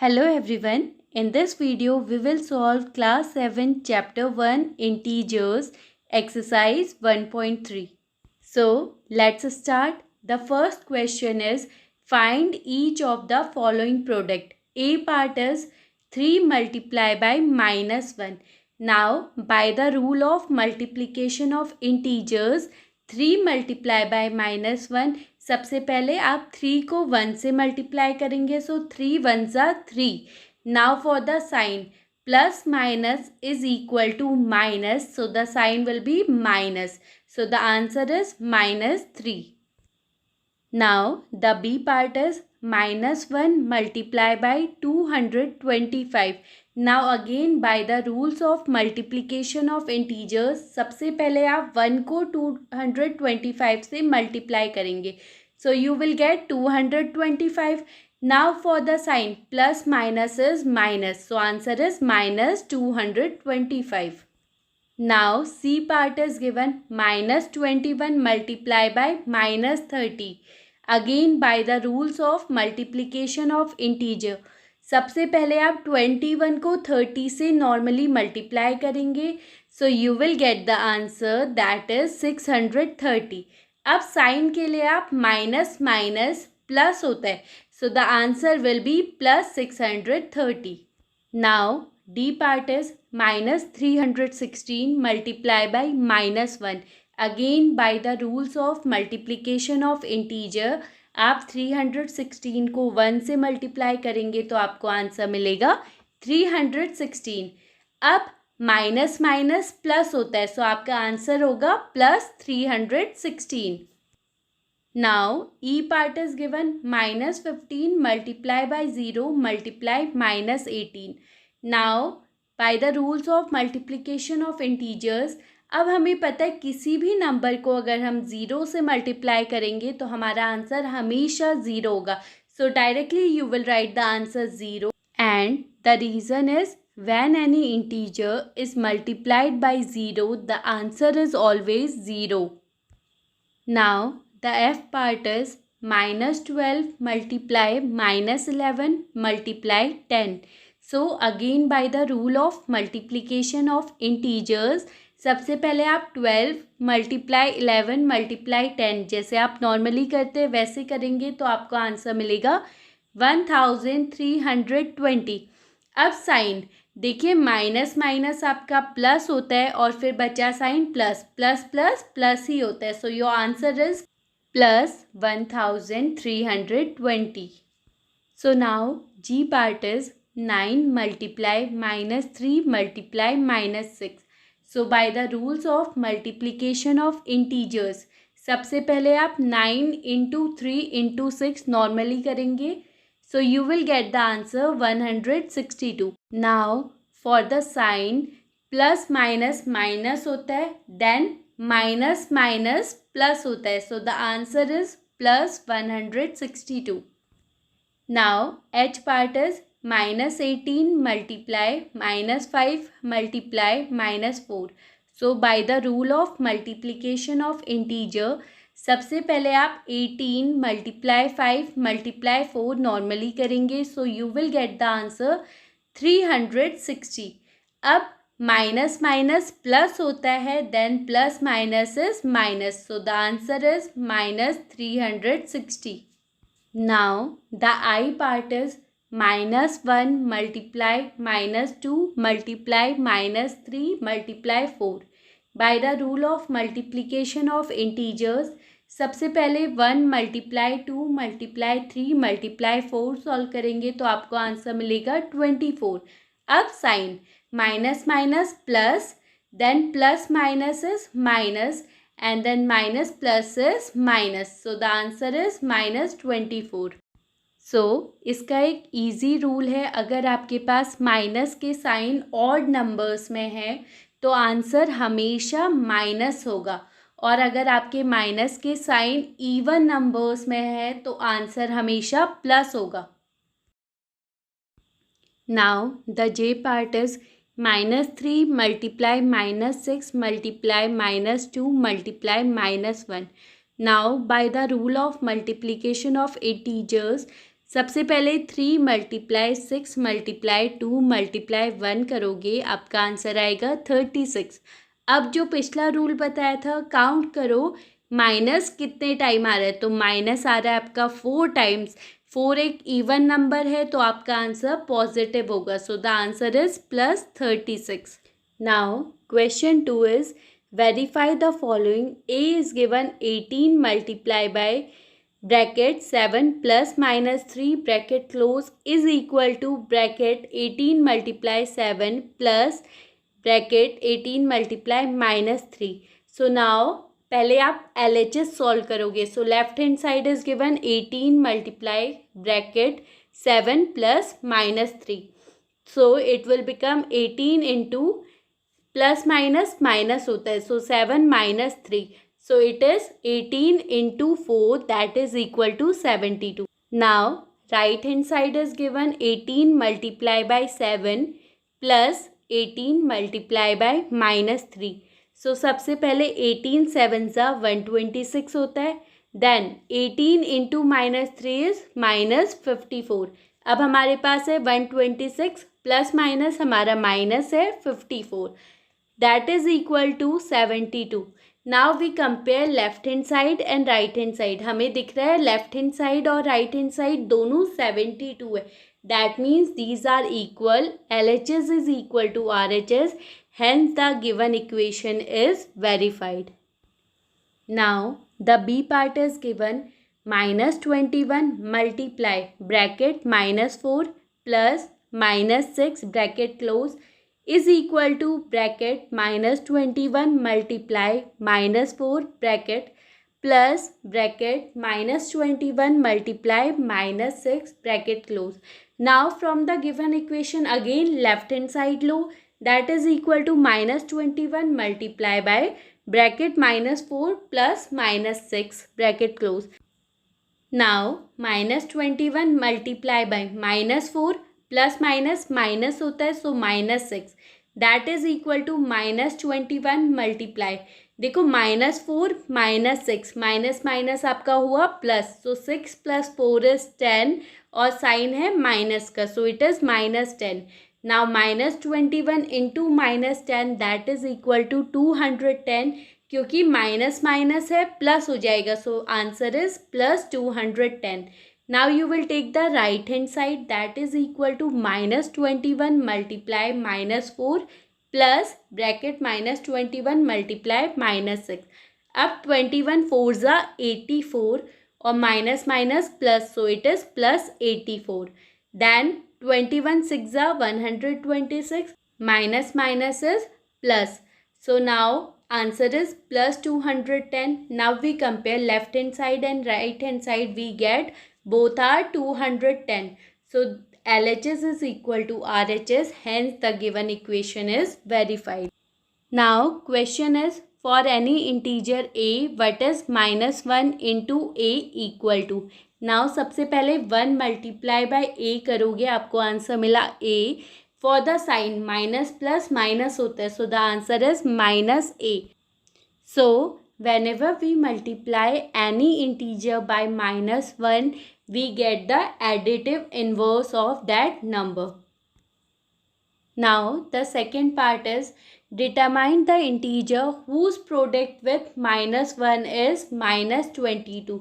Hello everyone. In this video we will solve class 7 chapter 1 integers exercise 1.3. So let's start. The first question is find each of the following product. A part is 3 multiplied by -1. Now by the rule of multiplication of integers 3 multiplied by -1, सबसे पहले आप 3 को 1 से multiply करेंगे. सो 3 1 ज़ा 3. Now for the sign plus minus is equal to minus. So the sign will be minus. So the answer is -3. Now the B part is -1 multiplied by 225. Now again by the rules of multiplication of integers सबसे पहले आप 1 को 225 से multiply करेंगे. So you will get 225. Now for the sign plus minus is minus. So answer is -225. Now C part is given -21 multiplied by -30. Again by the rules of multiplication of integer सबसे पहले आप 21 को 30 से normally multiply करेंगे. So you will get the answer that is 630. अब sign के लिए आप माइनस माइनस प्लस होता है. So the answer will be +630. Now D part is -316 multiplied by -1. Again by the rules of multiplication of integer आप 316 को 1 से multiply करेंगे तो आपको आंसर मिलेगा 316. अब माइनस माइनस प्लस होता है. सो आपका आंसर होगा +316. Now E part is given -15 multiplied by 0 multiplied -18. Now by the rules of multiplication of integers अब हमें पता है किसी भी नंबर को अगर हम 0 से मल्टीप्लाई करेंगे तो हमारा आंसर हमेशा 0 होगा. सो directly you will write the answer 0 and the reason is when any integer is multiplied by 0 the answer is always 0. Now the F part is -12 multiply -11 multiply 10. So again by the rule of multiplication of integers सबसे पहले आप 12 multiply 11 multiply 10 जैसे आप normally करते हैं वैसे करेंगे तो आपको आंसर मिलेगा 1320. अब साइन देखिए माइनस माइनस आपका प्लस होता है और फिर बचा sign plus plus plus plus ही होता है. So your answer is +1320. So now G part is 9 multiply -3 multiply -6. So by the rules of multiplication of integers सबसे पहले आप 9 × 3 × 6 नॉर्मली करेंगे. So you will get the answer 162. Now for the sign plus minus minus होता है then minus minus plus होता है. So the answer is +162. Now H part is -18 multiply -5 multiply -4. So by the rule of multiplication of integer सबसे पहले आप 18 multiply 5 multiply 4 normally करेंगे. So you will get the answer 360. अब minus minus plus होता है then plus minus is minus. So the answer is -360. Now the I part is -1 multiply -2 multiply -3 multiply 4. By the rule of multiplication of integers सबसे पहले 1 multiply 2 multiply 3 multiply 4 solve करेंगे तो आपको answer मिलेगा 24. अब sign minus minus plus then plus minus is minus and then minus plus is minus. So the answer is -24. So इसका एक easy rule है अगर आपके पास माइनस के साइन ऑड नंबर्स में है तो आंसर हमेशा माइनस होगा और अगर आपके माइनस के साइन इवन नंबर्स में है तो आंसर हमेशा प्लस होगा. Now the J part is -3 multiply -6 multiply -2 multiply -1. Now by the rule of multiplication of integers सबसे पहले 3 मल्टीप्लाई 6 मल्टीप्लाई 2 मल्टीप्लाई 1 करोगे, आपका आंसर आएगा 36। अब जो पिछला रूल बताया था, काउंट करो माइनस कितने टाइम आ रहा है, तो माइनस आ रहा है आपका 4 टाइम्स। 4 एक इवन नंबर है तो आपका आंसर पॉजिटिव होगा, सो the answer is +36। Now question 2 is verify the following. A is given 18 multiply bye bracket 7 plus minus 3 bracket close is equal to bracket 18 multiply 7 plus bracket 18 multiply -3। So now पहले आप LHS solve करोगे। So left hand side is given 18 multiply bracket 7 plus -3। So it will become 18 into plus minus minus होता है, so 7 minus 3, so it is 18 into 4 that is equal to 72। Now right hand side is given 18 multiply by 7 plus 18 multiply by -3। So सबसे पहले 18 7 ज़ा 126 होता है, then 18 into -3 is -54। अब हमारे पास है 126 प्लस माइनस हमारा माइनस है 54, that is equal to 72। Now we compare left hand side and right hand side. हमें दिख रहा है लेफ्ट हैंड साइड और राइट हैंड साइड दोनों 72 है, that means these are equal. LHS is equal to RHS, hence the given equation is verified. Now the B part is given -21 multiply bracket -4 plus -6 bracket close is equal to bracket -21 multiply -4 bracket plus bracket -21 multiply -6 bracket close. Now from the given equation again left hand side low, that is equal to -21 multiply by bracket -4 plus -6 bracket close. Now -21 multiply by -4 plus minus minus होता है, so -6 that is equal to -21 multiply, देखो -4 -6 minus minus आपका हुआ plus, so 6 + 4 is 10 और sign है minus का, so it is -10। Now -21 into -10 that is equal to 210, क्योंकि minus minus है प्लस हो जाएगा, so answer is +210। Now you will take the right hand side, that is equal to -21 multiply -4 plus bracket -21 multiply -6। अब 21 4 ज़ा 84 और minus minus plus, so it is +84। Then 21 6 ज़ा 126 minus minus is plus, so now answer is +210। Now we compare left hand side and right hand side, we get both are 210, so LHS is equal to RHS, hence the given equation is verified. Now question is for any integer a what is -1 into a equal to। now सबसे पहले 1 multiply bye a करोगे, आपको answer मिला a। For the sign minus plus minus होता है, so the answer is -a। So whenever we multiply any integer by -1 we get the additive inverse of that number. Now the second part is determine the integer whose product with -1 is -22।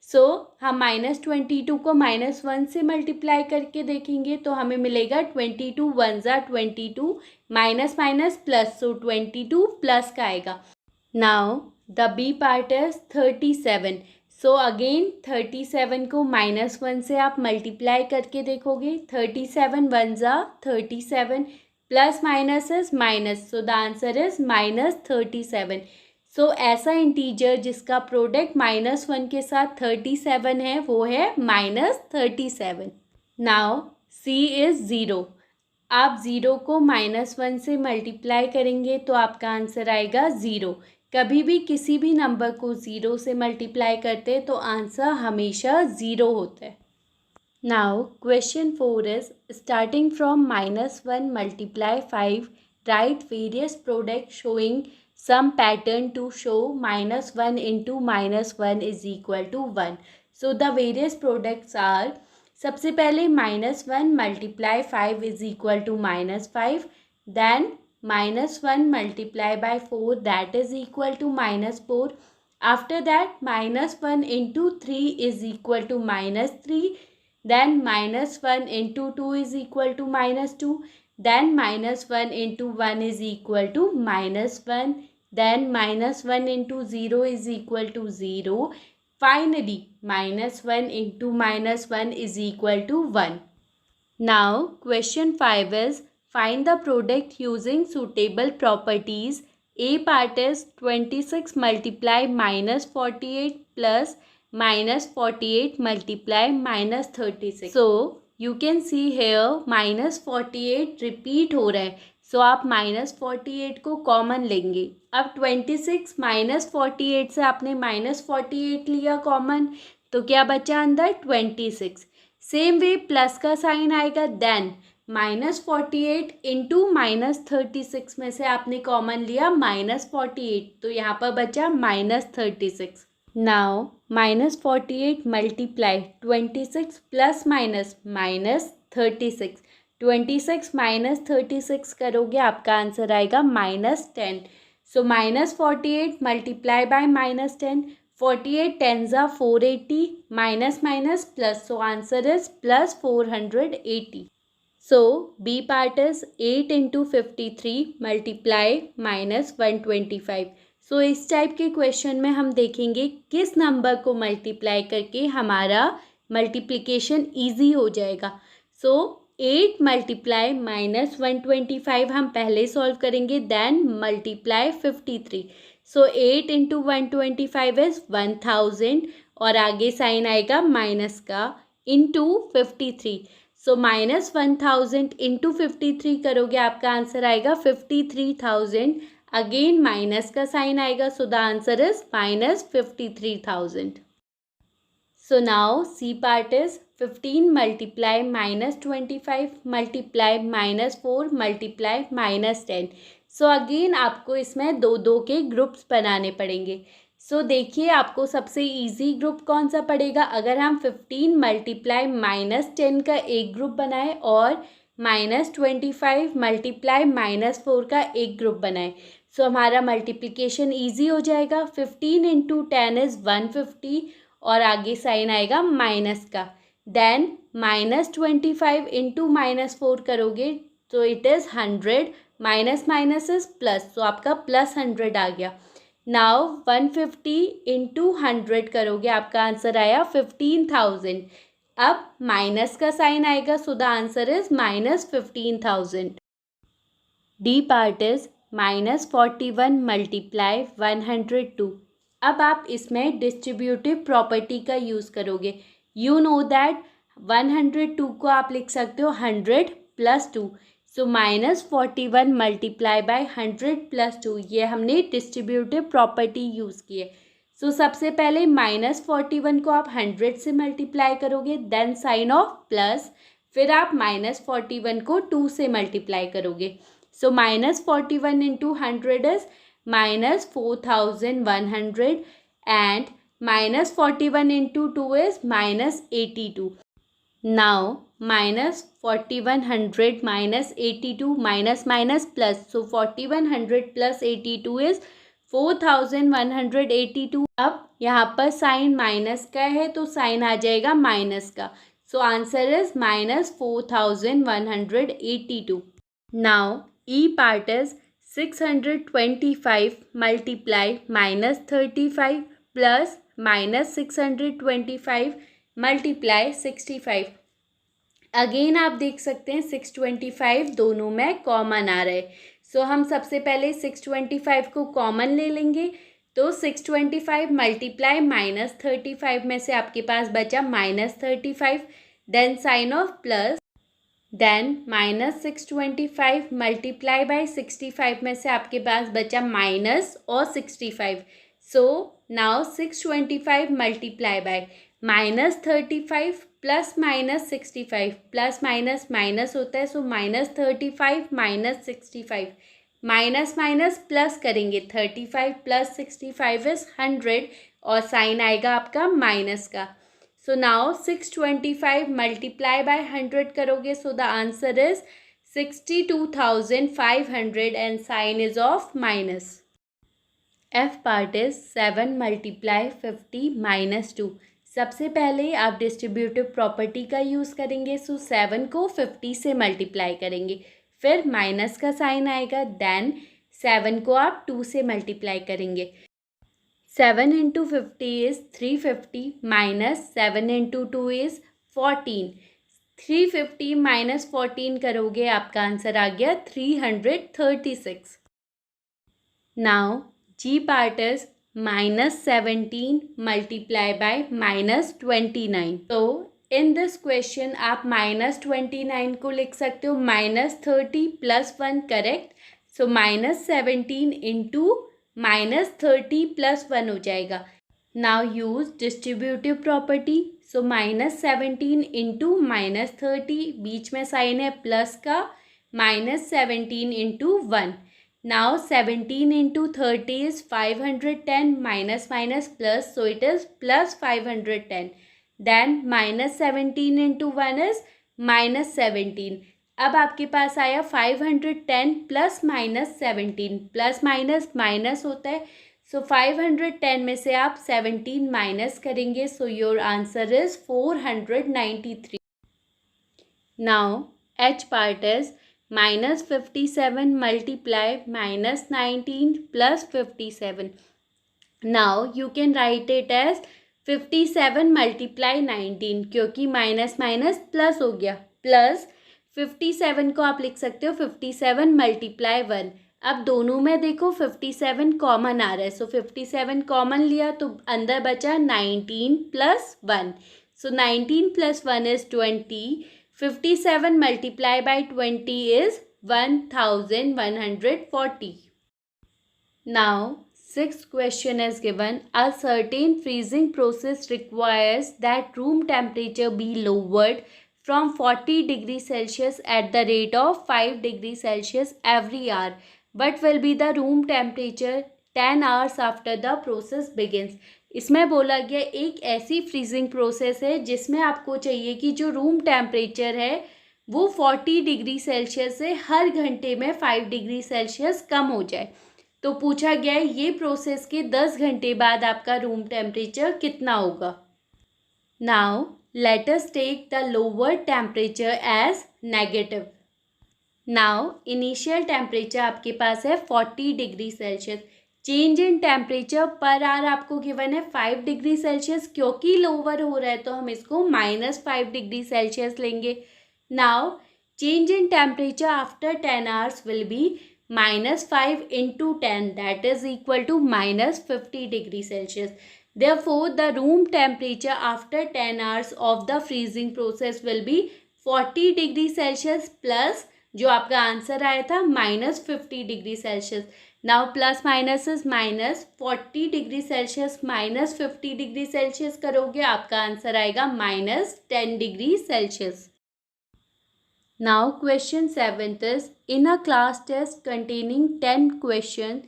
सो हम -22 को -1 से multiply करके देखेंगे तो हमें मिलेगा 22 1 ज़ा 22 minus minus plus, so 22 plus का आएगा। Now the B part is 37। So again 37 को -1 से आप मल्टीप्लाई करके देखोगे, 37 1 ज़ा 37 plus minus is minus, so the answer is -37। सो ऐसा इंटीजर जिसका प्रोडक्ट -1 के साथ 37 है वो है -37। Now C is 0। आप 0 को -1 से मल्टीप्लाई करेंगे तो आपका आंसर आएगा 0। कभी भी किसी भी नंबर को 0 से मल्टीप्लाई करते तो आंसर हमेशा 0 होता है। Now question 4 is starting from -1 multiply 5 right various product showing some pattern to show -1 into -1 is equal to 1. So the various products are सबसे पहले -1 multiply 5 is equal to -5, then -1 multiply by 4 that is equal to -4. After that -1 into 3 is equal to -3, then -1 into 2 is equal to -2, then -1 into 1 is equal to -1, then -1 into 0 is equal to 0. Finally, -1 into -1 is equal to 1. Now, question 5 is find the product using suitable properties. A part is 26 multiply -48 plus -48 multiply -36. So, you can see here -48 repeat हो रहा है. So, आप -48 को common लेंगे. अब 26 -48 से आपने -48 लिया कॉमन, तो क्या बचा अंदर 26. सेम वे प्लस का साइन आएगा, देन -48 इंटू -36 में से आपने कॉमन लिया -48, तो यहाँ पर बचा -36. Now -48 multiply 26 plus -36. 26 -36 करोगे आपका आंसर आएगा -10. सो -48 multiply by -10. 48 10s are 480, minus plus, so answer is plus 480. So B part is 8 into 53 multiply minus 125. So इस टाइप के क्वेश्चन में हम देखेंगे किस नंबर को मल्टीप्लाई करके हमारा मल्टीप्लिकेशन ईजी हो जाएगा. सो 8 मल्टीप्लाई माइनस 125 हम पहले सॉल्व करेंगे, then multiply 53. So 8 into 125 is 1000 और आगे साइन आएगा माइनस का, इंटू 53. सो -1000 इंटू 53 करोगे आपका आंसर आएगा 53,000. अगेन माइनस का साइन आएगा, so the answer is -53,000. So now C part is 15 multiply -25 multiply -4 multiply -10. So again आपको इसमें दो के ग्रुप्स बनाने पड़ेंगे. सो देखिए आपको सबसे इजी ग्रुप कौन सा पड़ेगा. अगर हम 15 मल्टीप्लाई -10 का एक ग्रुप बनाए और -25 मल्टीप्लाई -4 का एक ग्रुप बनाए, सो हमारा मल्टीप्लिकेशन इजी हो जाएगा. 15 इंटू 10 इज़ 150 और आगे साइन आएगा माइनस का. देन -25 इंटू -4 करोगे तो it is 100. Minus minus is plus, तो आपका +100 आ गया. नाउ 150 इंटू 100 करोगे आपका आंसर आया 15,000. अब माइनस का साइन आएगा, so the answer is -15,000. D part is -41 multiply 102. अब आप इसमें डिस्ट्रीब्यूटिव प्रॉपर्टी का यूज़ करोगे. यू नो दैट 102 को आप लिख सकते हो 100 + 2. सो -41 मल्टीप्लाई बाय 100 + 2, ये हमने डिस्ट्रीब्यूटिव प्रॉपर्टी यूज़ की है. सो सबसे पहले -41 को आप 100 से मल्टीप्लाई करोगे, देन साइन ऑफ प्लस, फिर आप -41 को 2 से मल्टीप्लाई करोगे. सो -41 into 100 is -4100 and -41 into 2 is -82. Now -4100 -82 minus plus, so 4100 + 82 is 4182. अब यहाँ पर साइन माइनस का है तो साइन आ जाएगा माइनस का, सो answer is -4182. Now E part is 625 multiply -35 plus -625 multiply 65. Again आप देख सकते हैं 625 दोनों में कॉमन आ रहे. सो हम सबसे पहले 625 को कॉमन ले लेंगे, तो 625 मल्टीप्लाई -35 में से आपके पास बचा -35, then sign of plus, then -625 multiply by 65 में से आपके पास बचा माइनस और 65. So now 625 multiply by -35 plus -65, plus minus minus होता है, सो -35 -65, माइनस माइनस प्लस करेंगे 35 + 65 इज 100 और साइन आएगा आपका माइनस का. So now 625 multiply by 100 करोगे. So the answer is 62,500 and sign is of minus. F part is 7 multiply 50 minus 2. सबसे पहले आप डिस्ट्रीब्यूटिव प्रॉपर्टी का यूज़ करेंगे. सो 7 को 50 से मल्टीप्लाई करेंगे, फिर माइनस का साइन आएगा, देन 7 को आप 2 से मल्टीप्लाई करेंगे. 7 into 50 is 350 minus 7 into 2 is 14. 350 minus 14 करोगे, आपका आंसर आ गया 336. Now G part is -17 multiply by -29. तो इन दिस क्वेश्चन आप -29 को लिख सकते हो -30 + 1, करेक्ट. सो -17 इंटू -30 + 1 हो जाएगा. Now use distributive property. So -17 into -30, बीच में साइन है प्लस का, -17 into 1. Now 17 into 30 is 510, minus minus plus, so it is plus 510. Then minus 17 into 1 is minus 17. अब आपके पास आया 510 plus minus 17. Plus minus minus होता है, सो 510 में से आप 17 माइनस करेंगे, सो your answer is 493. Now H part is -57 multiply -19 plus 57. Now you can write it as 57 multiply 19, क्योंकि माइनस माइनस प्लस हो गया, प्लस 57 को आप लिख सकते हो 57 मल्टीप्लाई 1. अब दोनों में देखो 57 कॉमन आ रहा है, सो 57 कॉमन लिया तो अंदर बचा 19 + 1. सो 19 + 1 is 20. 57 multiplied by 20 is 1140. Now, sixth question is given. A certain freezing process requires that room temperature be lowered from 40 degrees Celsius at the rate of 5 degrees Celsius every hour. What will be the room temperature 10 hours after the process begins? इसमें बोला गया एक ऐसी freezing process है जिसमें आपको चाहिए कि जो रूम टेम्परेचर है वो 40 डिग्री सेल्सियस से हर घंटे में 5 डिग्री सेल्सियस कम हो जाए. तो पूछा गया है ये प्रोसेस के 10 घंटे बाद आपका रूम टेम्परेचर कितना होगा. Now let us take the lower temperature as negative. Now initial temperature आपके पास है 40 degree Celsius. Change in temperature पर आवर आपको गिवन है 5 डिग्री सेल्सियस, क्योंकि लोअर हो रहा है तो हम इसको -5 डिग्री सेल्सियस लेंगे. Now change in temperature after 10 hours will be -5 into 10, that is equal to -50 degree Celsius. Therefore the room temperature after 10 hours of the freezing process will be 40 degree Celsius plus जो आपका answer आया था -50 degree Celsius. Now plus minus is minus. 40 degree Celsius -50 degree Celsius करोगे, आपका answer आएगा -10 degree Celsius. Now question 7th is in a class test containing 10 question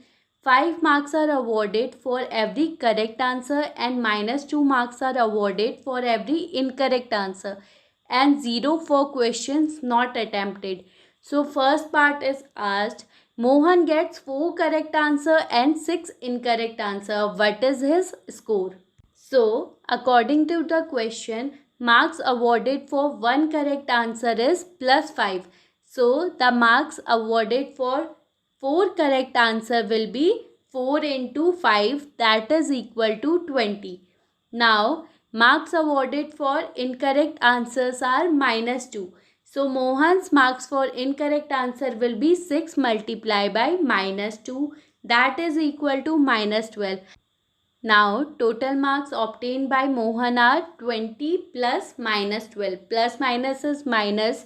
5 marks are awarded for every correct answer and -2 marks are awarded for every incorrect answer and 0 for questions not attempted. So first part is asked, Mohan gets 4 correct answer and 6 incorrect answer. What is his score? So according to the question, marks awarded for 1 correct answer is +5. So the marks awarded for 4 correct answer will be 4 into 5, that is equal to 20. Now marks awarded for incorrect answers are -2. So Mohan's marks for incorrect answer will be 6 multiplied by -2, that is equal to -12. Now total marks obtained by Mohan are 20 plus -12. Plus minus is minus,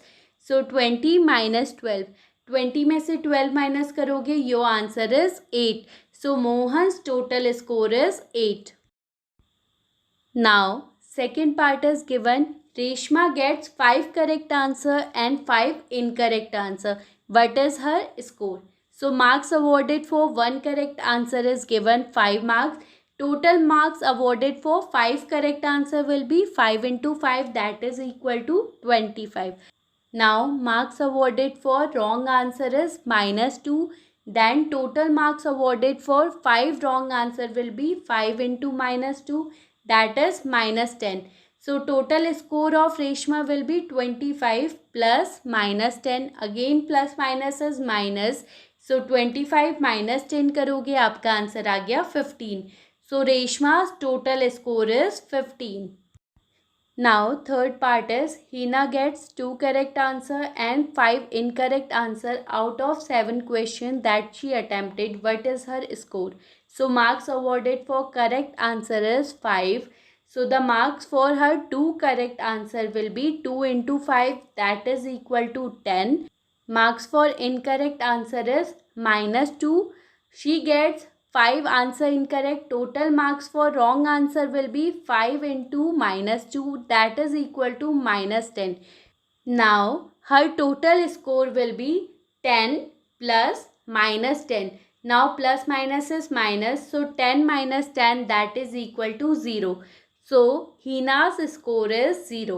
so 20 minus 12. 20 में से 12 minus करोगे, your answer is 8. So Mohan's total score is 8. Now second part is given. Reshma gets 5 correct answer and 5 incorrect answer. What is her score? So marks awarded for 1 correct answer is given 5 marks. Total marks awarded for 5 correct answer will be 5 into 5, that is equal to 25. Now marks awarded for wrong answer is -2. Then total marks awarded for 5 wrong answer will be 5 into -2, that is -10. So total score of Reshma will be 25 plus -10. Again plus minus is minus. So 25 minus 10 करोगे आपका answer आ गया 15. So Reshma's total score is 15. Now third part is Hina gets 2 correct answer and 5 incorrect answer out of 7 questions that she attempted. What is her score? So marks awarded for correct answer is 5. So the marks for her 2 correct answer will be 2 into 5, that is equal to 10. Marks for incorrect answer is -2. She gets 5 answer incorrect. Total marks for wrong answer will be 5 into -2, that is equal to -10. Now her total score will be 10 plus -10. Now plus minus is minus, so 10 minus 10, that is equal to 0. So Hina's score is 0.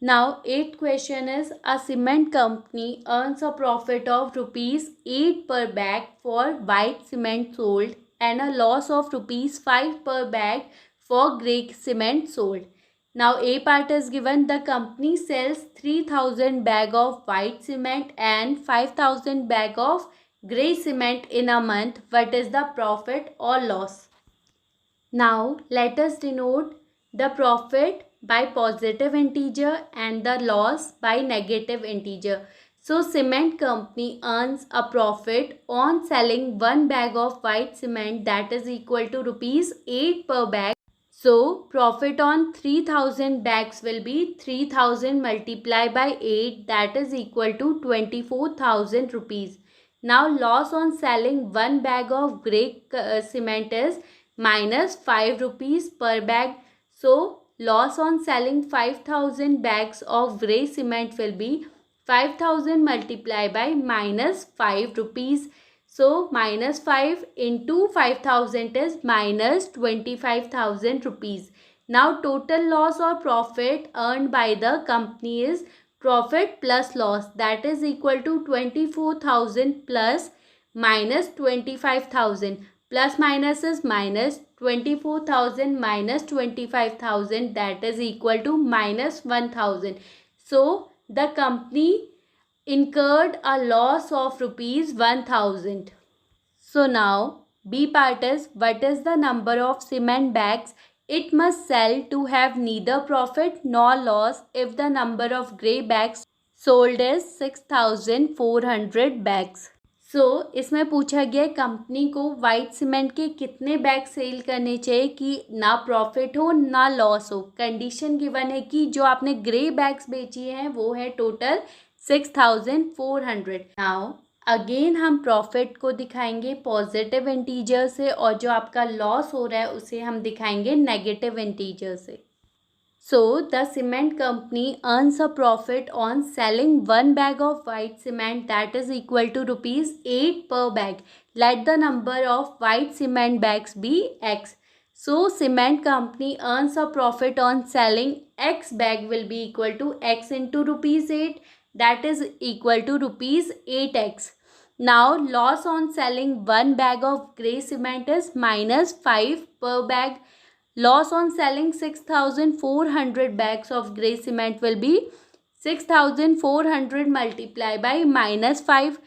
Now, eighth question is, a cement company earns a profit of rupees 8 per bag for white cement sold and a loss of rupees 5 per bag for grey cement sold. Now, A part is given, the company sells 3000 bag of white cement and 5000 bag of grey cement in a month. What is the profit or loss? Now, let us denote the profit by positive integer and the loss by negative integer. So cement company earns a profit on selling 1 bag of white cement, that is equal to rupees 8 per bag. So profit on 3000 bags will be 3000 multiplied by 8, that is equal to 24,000 rupees. Now loss on selling 1 bag of grey cement is -5 rupees per bag. So loss on selling 5000 bags of grey cement will be 5000 multiplied by -5 rupees. So -5 into 5000 is -25,000 rupees. Now total loss or profit earned by the company is profit plus loss, that is equal to 24,000 plus -25,000. Plus minus is minus, 24,000 minus 25,000, that is equal to -1,000. So the company incurred a loss of rupees 1,000. So now B part is, what is the number of cement bags it must sell to have neither profit nor loss if the number of grey bags sold is 6,400 bags. सो इसमें पूछा गया company को white cement के कितने bag cell करने चाहिए कि ना प्रॉफिट हो ना लॉस हो. कंडीशन गिवन है कि जो आपने ग्रे बैग्स बेची हैं वो है टोटल 6,400. नाउ अगेन हम प्रॉफिट को दिखाएंगे पॉजिटिव इंटीजर से और जो आपका लॉस हो रहा है उसे हम दिखाएंगे नेगेटिव इंटीजर से. So the cement company earns a profit on selling 1 bag of white cement, that is equal to rupees 8 per bag. Let the number of white cement bags be X. So cement company earns a profit on selling X bag will be equal to X into rupees 8, that is equal to rupees 8X. Now loss on selling 1 bag of grey cement is -5 per bag. Loss on selling 6,400 bags of grey cement will be 6,400 multiplied by -5,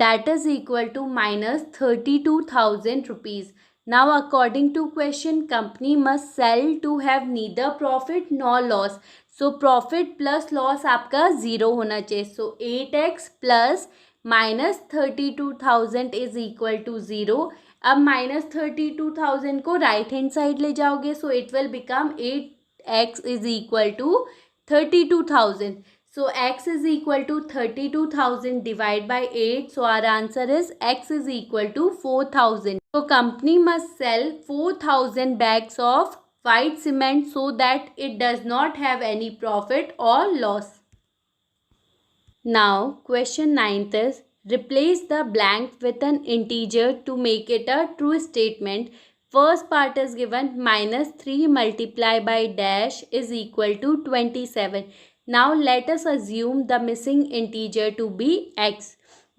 that is equal to -32,000 rupees. Now according to question, company must sell to have neither profit nor loss. So profit plus loss आपका 0 होना चाहिए. So 8x plus -32,000 is equal to 0. अब -32,000 को right hand side ले जाओगे so it will become 8x is equal to 32,000. So x is equal to 32,000 divide by 8. So our answer is x is equal to 4,000. तो company must sell 4,000 bags of white cement so that it does not have any profit or loss. Now question 9th is, replace the blank with an integer to make it a true statement. First part is given -3 multiplied by dash is equal to 27. Now let us assume the missing integer to be x.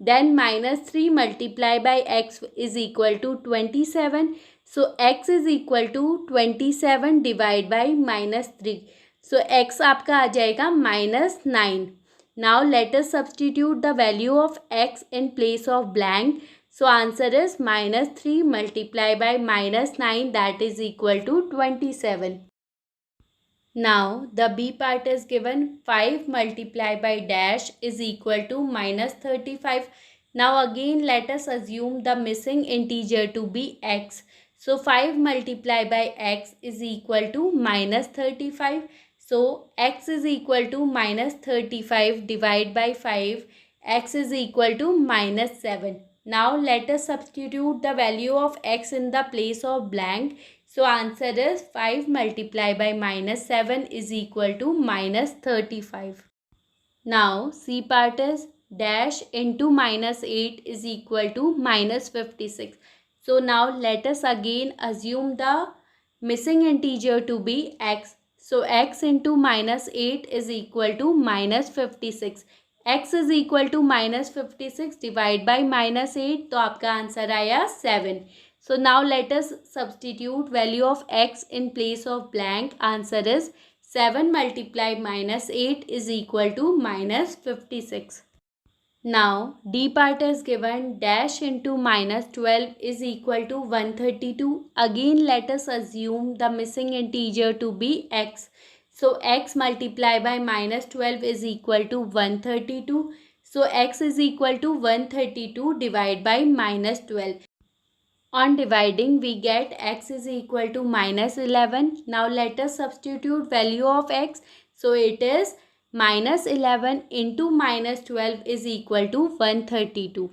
Then -3 multiplied by x is equal to 27. So x is equal to 27 divided by -3. So x आपका आ जाएगा -9. Now let us substitute the value of x in place of blank. So answer is -3 multiplied by -9, that is equal to 27. Now the B part is given 5 multiplied by dash is equal to -35. Now again let us assume the missing integer to be x. So 5 multiplied by x is equal to -35. So x is equal to -35 divided by 5. X is equal to -7. Now let us substitute the value of x in the place of blank. So answer is 5 multiplied by -7 is equal to -35. Now C part is dash into -8 is equal to -56. So now let us again assume the missing integer to be x. So x into -8 is equal to -56. x is equal to -56 divided by -8, तो आपका answer आया 7. So now let us substitute value of x in place of blank. Answer is 7 multiplied -8 is equal to -56. Now D part is given dash into -12 is equal to 132. Again let us assume the missing integer to be x. So x multiplied by -12 is equal to 132. So x is equal to 132 divided by -12. On dividing we get x is equal to -11. Now let us substitute value of x. So it is -11 into -12 is equal to 132.